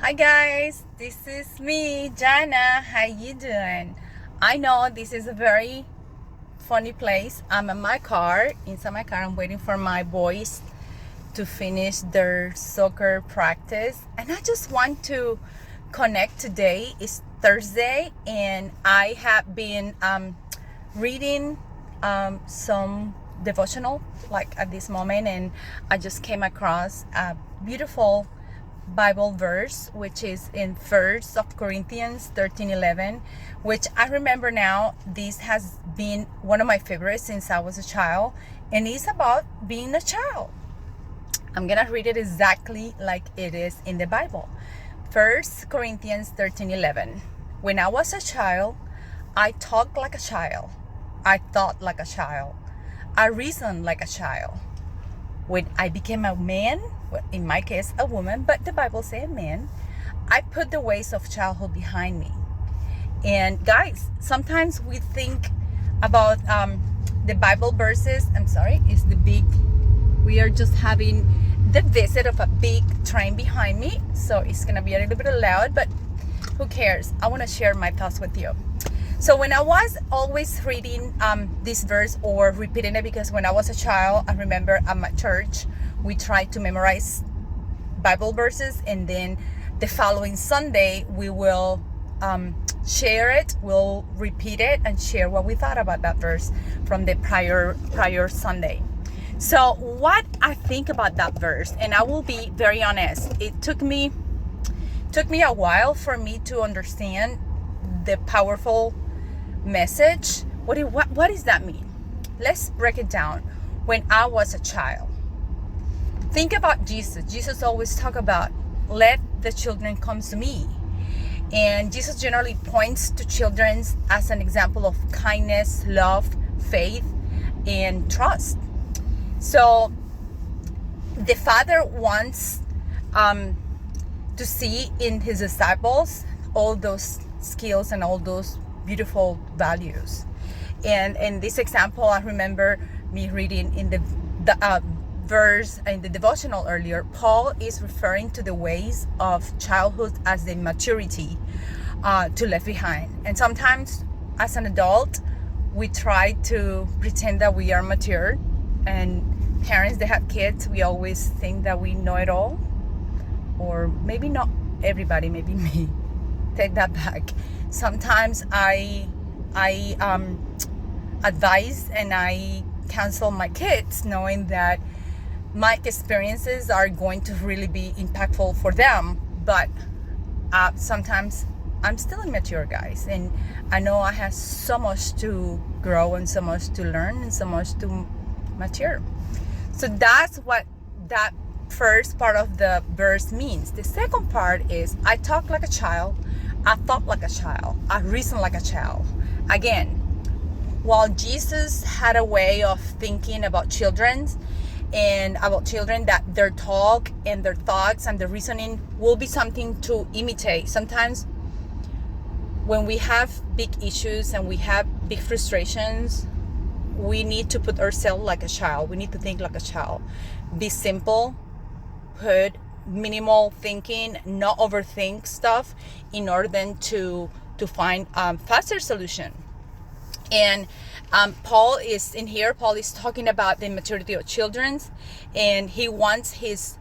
Hi guys, this is me, Jana. How you doing? I know this is a very funny place. I'm in my car, inside my car. I'm waiting for my boys to finish their soccer practice, and I just want to connect. Today is Thursday, and I have been reading some devotional like at this moment, and I just came across a beautiful Bible verse, which is in 1st of Corinthians 13:11, which I remember now. This has been one of my favorites since I was a child, and it's about being a child. I'm gonna read it exactly like it is in the Bible. 1st Corinthians 13:11. When I was a child, I talked like a child. I thought like a child. I reasoned like a child. When I became a man, well, in my case a woman, but the Bible says man, I put the ways of childhood behind me. And guys, sometimes we think about the Bible verses. I'm sorry, it's the big, we are just having the visit of a big train behind me, so it's gonna be a little bit loud, but who cares? I want to share my thoughts with you. So when I was always reading this verse or repeating it, because when I was a child, I remember at my church, we tried to memorize Bible verses, and then the following Sunday, we will share it, we'll repeat it and share what we thought about that verse from the prior Sunday. So what I think about that verse, and I will be very honest, it took me a while for me to understand the powerful message. What does that mean? Let's break it down. When I was a child, think about Jesus always talk about let the children come to me, and Jesus generally points to children as an example of kindness, love, faith, and trust. So the Father wants to see in his disciples all those skills and all those beautiful values. And in this example, I remember me reading in the verse in the devotional earlier. Paul is referring to the ways of childhood as the maturity to leave behind. And sometimes as an adult, we try to pretend that we are mature, and parents that have kids, we always think that we know it all, or maybe not everybody, maybe me. Take that back. Sometimes I advise and I counsel my kids knowing that my experiences are going to really be impactful for them, but sometimes I'm still immature, guys, and I know I have so much to grow and so much to learn and so much to mature. So that's what that first part of the verse means. The second part is I talk like a child, I thought like a child, I reasoned like a child. Again, while Jesus had a way of thinking about children, and about children that their talk and their thoughts and their reasoning will be something to imitate. Sometimes when we have big issues and we have big frustrations, we need to put ourselves like a child. We need to think like a child. Be simple, put minimal thinking, not overthink stuff in order then to find faster solution. And Paul is in here. Paul is talking about the maturity of children, and he wants his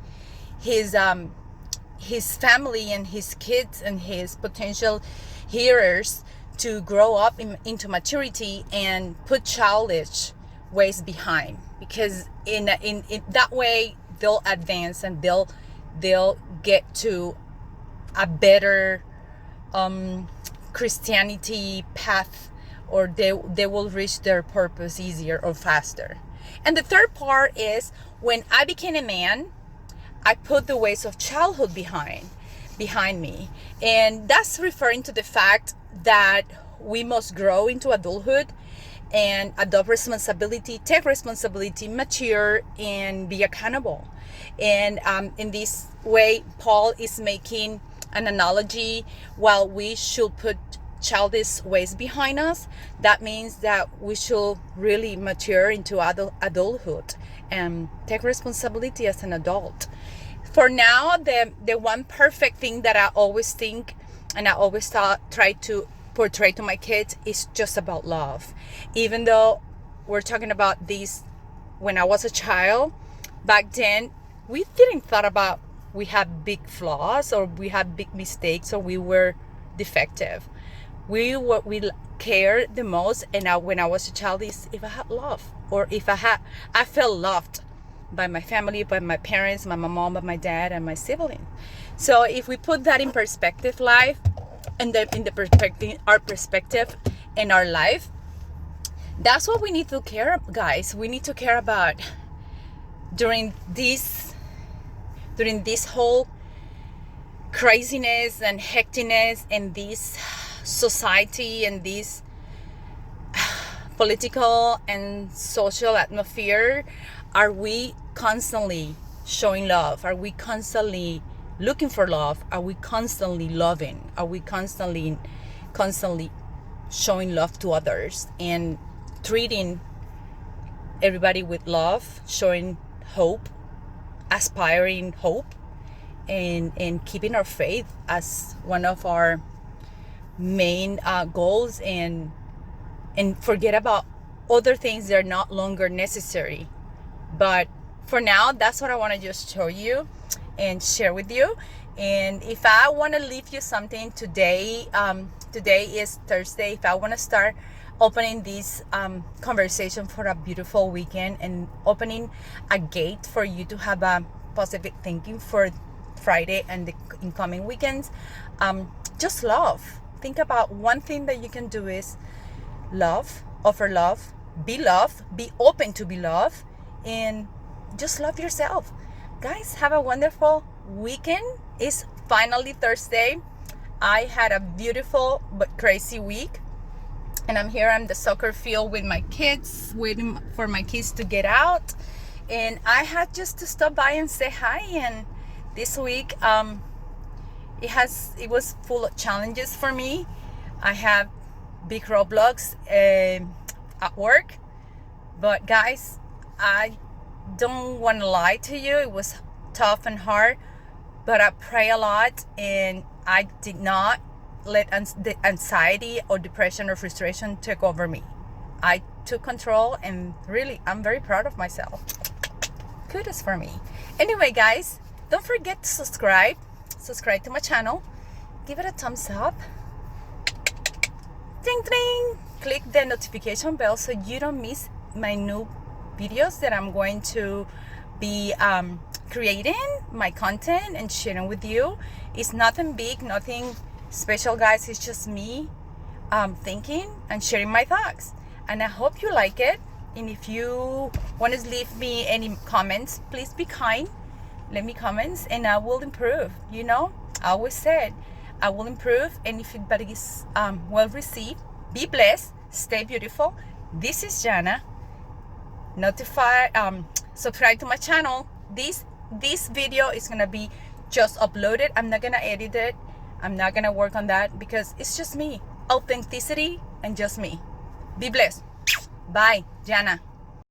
family and his kids and his potential hearers to grow up into maturity and put childish ways behind, because in that way they'll advance and they'll get to a better Christianity path, or they will reach their purpose easier or faster. And the third part is when I became a man, I put the ways of childhood behind me. And that's referring to the fact that we must grow into adulthood and adopt responsibility, take responsibility, mature, and be accountable. And in this way, Paul is making an analogy. While we should put childish ways behind us, that means that we should really mature into adulthood and take responsibility as an adult. For now, the one perfect thing that I always think and I always try to portray to my kids is just about love. Even though we're talking about this when I was a child, back then we didn't thought about we had big flaws or we had big mistakes or we were defective. We cared the most, and when I was a child, is if I had love, or if I felt loved by my family, by my parents, by my mom, by my dad, and my siblings. So if we put that in perspective, life, and then in the perspective, our perspective in our life, that's what we need to care, guys. We need to care about during this whole craziness and hecticness and this society and this political and social atmosphere. Are we constantly showing love? Are we constantly looking for love? Are we constantly loving? Are we constantly showing love to others and treating everybody with love, showing hope, aspiring hope, and keeping our faith as one of our main goals, and forget about other things that are not longer necessary. But for now, that's what I want to just show you and share with you. And if I want to leave you something today, today is Thursday. If I want to start opening this conversation for a beautiful weekend and opening a gate for you to have a positive thinking for Friday and the incoming weekends, just love. Think about one thing that you can do is love, offer love, be open to be loved, and just love yourself. Guys, have a wonderful weekend. It's finally Thursday. I had a beautiful but crazy week, and I'm here on the soccer field with my kids, waiting for my kids to get out, and I had just to stop by and say hi. And this week it was full of challenges for me. I have big roadblocks at work, but guys, I don't want to lie to you. It was tough and hard, but I pray a lot, and I did not let the anxiety or depression or frustration take over me. I took control, and really, I'm very proud of myself. Kudos for me. Anyway, guys, don't forget to subscribe to my channel. Give it a thumbs up. Ding ding. Click the notification bell so you don't miss my new videos that I'm going to be creating, my content and sharing with you. It's nothing big, nothing special, guys. It's just me thinking and sharing my thoughts, and I hope you like it. And if you want to leave me any comments, please be kind, leave me comments, and I will improve. You know, I always said I will improve, and if feedback is well received, be blessed, stay beautiful. This is Jana. Subscribe to my channel. This video is gonna be just uploaded. I'm not gonna edit it. I'm not gonna work on that because it's just me, authenticity, and just me. Be blessed. Bye, Jana.